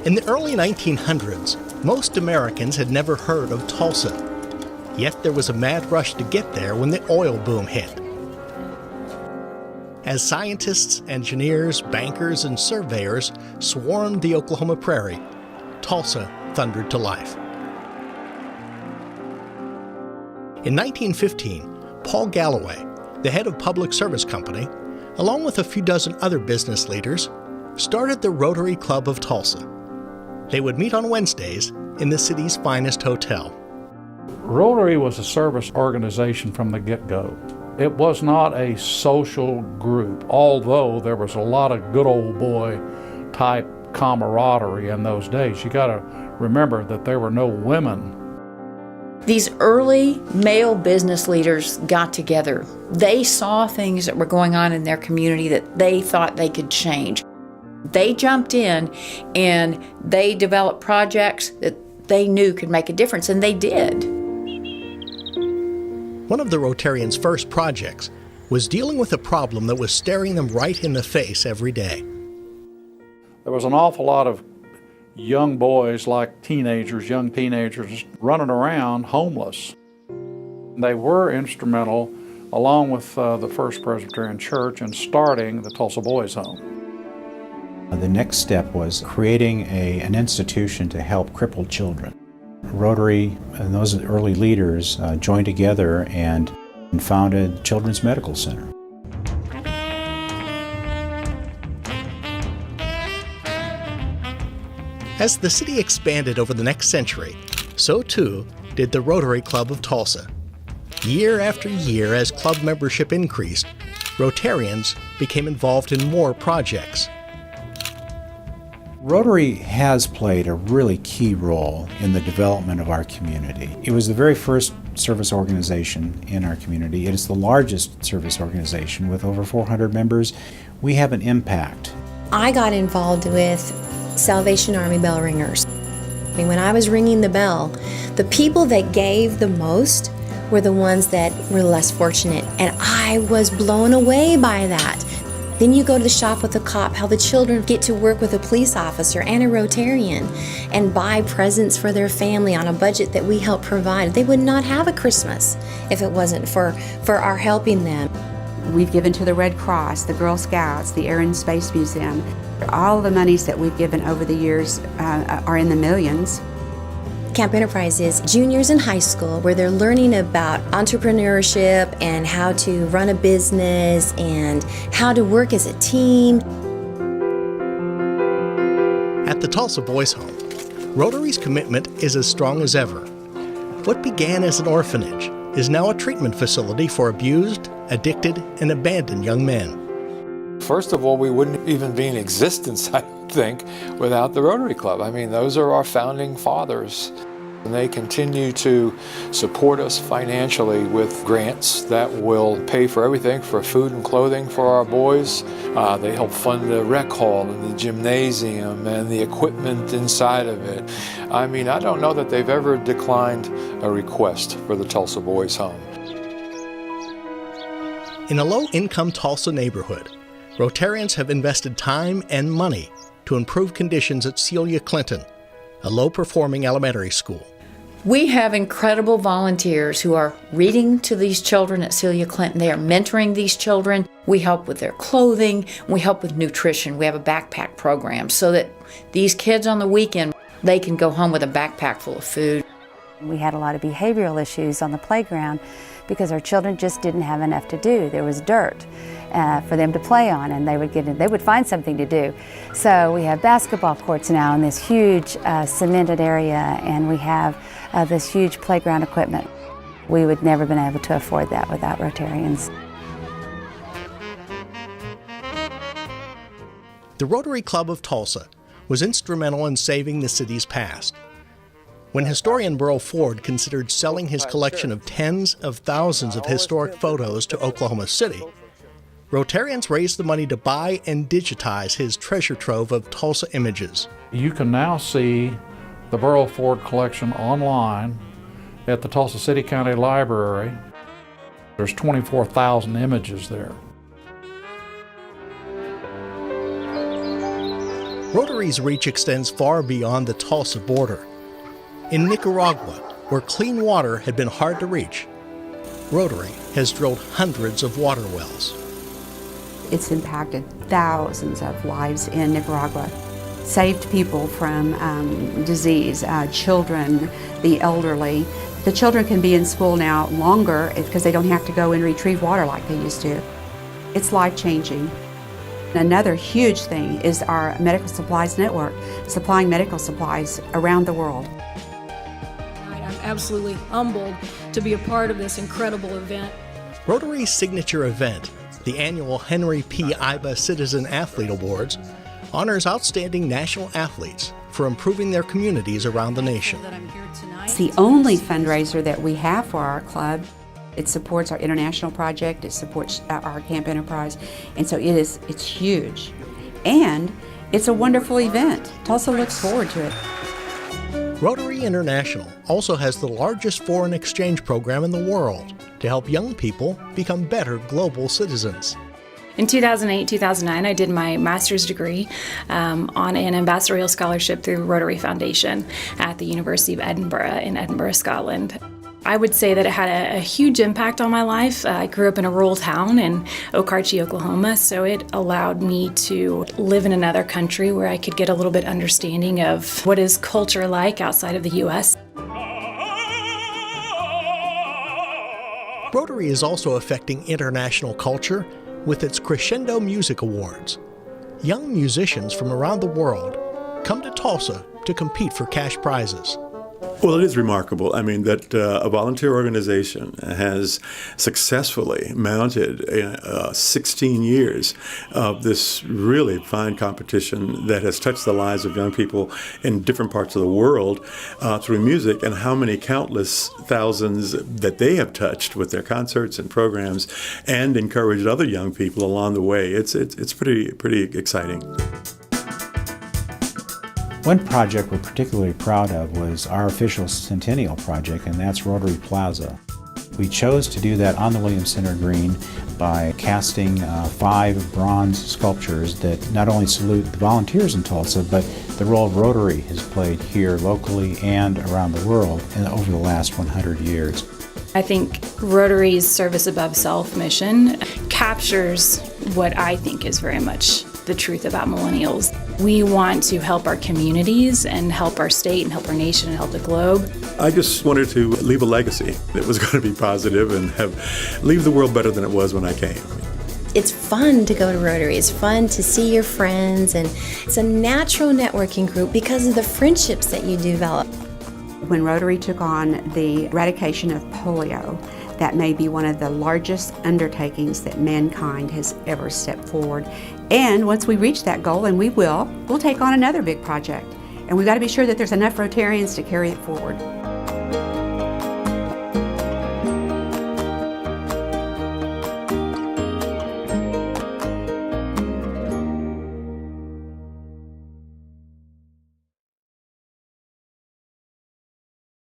In the early 1900s, most Americans had never heard of Tulsa. Yet there was a mad rush to get there when the oil boom hit. As scientists, engineers, bankers, and surveyors swarmed the Oklahoma prairie, Tulsa thundered to life. In 1915, Paul Galloway, the head of Public Service Company, along with a few dozen other business leaders, started the Rotary Club of Tulsa. They would meet on Wednesdays in the city's finest hotel. Rotary was a service organization from the get-go. It was not a social group, although there was a lot of good old boy type camaraderie in those days. You got to remember that there were no women. These early male business leaders got together. They saw things that were going on in their community that they thought they could change. They jumped in and they developed projects that they knew could make a difference, and they did. One of the Rotarians' first projects was dealing with a problem that was staring them right in the face every day. There was an awful lot of young boys, like young teenagers, running around homeless. They were instrumental, along with the First Presbyterian Church, in starting the Tulsa Boys Home. The next step was creating an institution to help crippled children. Rotary and those early leaders joined together and founded Children's Medical Center. As the city expanded over the next century, so too did the Rotary Club of Tulsa. Year after year, as club membership increased, Rotarians became involved in more projects. Rotary has played a really key role in the development of our community. It was the very first service organization in our community. It is the largest service organization with over 400 members. We have an impact. I got involved with Salvation Army bell ringers. I mean, when I was ringing the bell, the people that gave the most were the ones that were less fortunate, and I was blown away by that. Then you go to the shop with a cop, how the children get to work with a police officer and a Rotarian and buy presents for their family on a budget that we help provide. They would not have a Christmas if it wasn't for our helping them. We've given to the Red Cross, the Girl Scouts, the Air and Space Museum. All the monies that we've given over the years are in the millions. Camp Enterprise is juniors in high school where they're learning about entrepreneurship and how to run a business and how to work as a team. At the Tulsa Boys Home, Rotary's commitment is as strong as ever. What began as an orphanage is now a treatment facility for abused, addicted, and abandoned young men. First of all, we wouldn't even be in existence, I think, without the Rotary Club. I mean, those are our founding fathers. And they continue to support us financially with grants that will pay for everything, for food and clothing for our boys. They help fund the rec hall and the gymnasium and the equipment inside of it. I mean, I don't know that they've ever declined a request for the Tulsa Boys Home. In a low-income Tulsa neighborhood, Rotarians have invested time and money to improve conditions at Celia Clinton, a low-performing elementary school. We have incredible volunteers who are reading to these children at Celia Clinton. They are mentoring these children. We help with their clothing. We help with nutrition. We have a backpack program so that these kids on the weekend, they can go home with a backpack full of food. We had a lot of behavioral issues on the playground because our children just didn't have enough to do. There was dirt for them to play on, and they would find something to do. So we have basketball courts now in this huge cemented area, and we have this huge playground equipment. We would never been able to afford that without Rotarians. The Rotary Club of Tulsa was instrumental in saving the city's past. When historian Burl Ford considered selling his collection of tens of thousands of historic photos to Oklahoma City, Rotarians raised the money to buy and digitize his treasure trove of Tulsa images. You can now see the Burl Ford collection online at the Tulsa City County Library. There's 24,000 images there. Rotary's reach extends far beyond the Tulsa border. In Nicaragua, where clean water had been hard to reach, Rotary has drilled hundreds of water wells. It's impacted thousands of lives in Nicaragua, saved people from disease, children, the elderly. The children can be in school now longer because they don't have to go and retrieve water like they used to. It's life-changing. Another huge thing is our medical supplies network, supplying medical supplies around the world. I'm absolutely humbled to be a part of this incredible event. Rotary's signature event, the annual Henry P. Iba Citizen Athlete Awards, honors outstanding national athletes for improving their communities around the nation. It's the only fundraiser that we have for our club. It supports our international project, it supports our camp enterprise, and so it's huge. And it's a wonderful event. Tulsa looks forward to it. Rotary International also has the largest foreign exchange program in the world to help young people become better global citizens. In 2008-2009, I did my master's degree on an ambassadorial scholarship through Rotary Foundation at the University of Edinburgh in Edinburgh, Scotland. I would say that it had a huge impact on my life. I grew up in a rural town in Okarche, Oklahoma, so it allowed me to live in another country where I could get a little bit understanding of what is culture like outside of the U.S. Rotary is also affecting international culture with its Crescendo Music Awards. Young musicians from around the world come to Tulsa to compete for cash prizes. Well, it is remarkable. I mean, that a volunteer organization has successfully mounted 16 years of this really fine competition that has touched the lives of young people in different parts of the world through music, and how many countless thousands that they have touched with their concerts and programs, and encouraged other young people along the way. It's pretty exciting. One project we're particularly proud of was our official centennial project, and that's Rotary Plaza. We chose to do that on the Williams Center Green by casting 5 bronze sculptures that not only salute the volunteers in Tulsa, but the role Rotary has played here locally and around the world over the last 100 years. I think Rotary's service above self mission captures what I think is very much the truth about millennials. We want to help our communities and help our state and help our nation and help the globe. I just wanted to leave a legacy that was going to be positive and leave the world better than it was when I came. It's fun to go to Rotary. It's fun to see your friends, and it's a natural networking group because of the friendships that you develop. When Rotary took on the eradication of polio, that may be one of the largest undertakings that mankind has ever stepped forward. And once we reach that goal, and we'll take on another big project. And we've got to be sure that there's enough Rotarians to carry it forward.